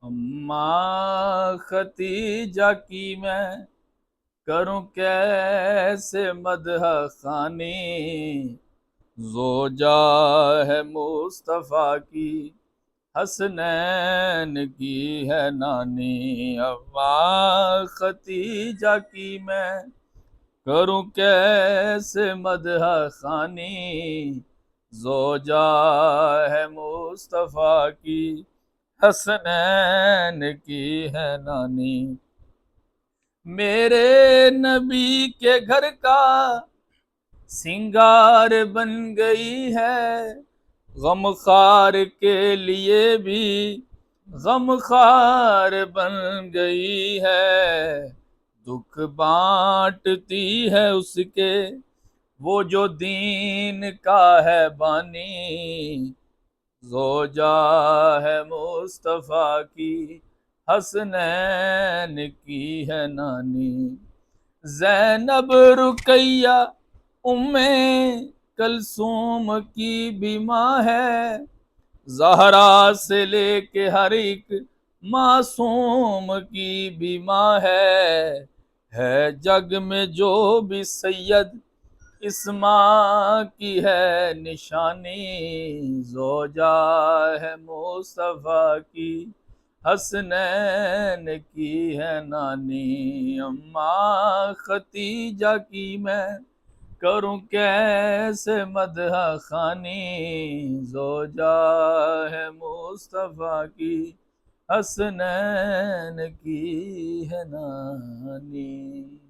अम्मा खतीजा की मैं करूं कैसे मदह खानी, ज़ोजा है मुस्तफ़ा की हसनैन की है नानी। अम्मा खतीजा की मैं करूं कैसे मदह खानी, ज़ोजा है मुस्तफ़ा की हसनैन की है नानी। मेरे नबी के घर का सिंगार बन गई है, गमखार के लिए भी गमखार बन गई है। दुख बांटती है उसके वो जो दीन का है बानी, ज़ोजा है मुस्तफ़ा की हसनैन की है नानी। ज़ैनब रुकैया उम्मे कलसूम की भी माँ है, ज़हरा से लेके हर एक मासूम की भी माँ है जग में जो भी सैयद इस माँ की है निशानी, ज़ोजा है मुस्तफ़ा की हसनैन की है नानी। अम्मा खतीजा की मैं करूं कैसे मदह खानी, ज़ोजा है मुस्तफ़ा की हसनैन की है नानी।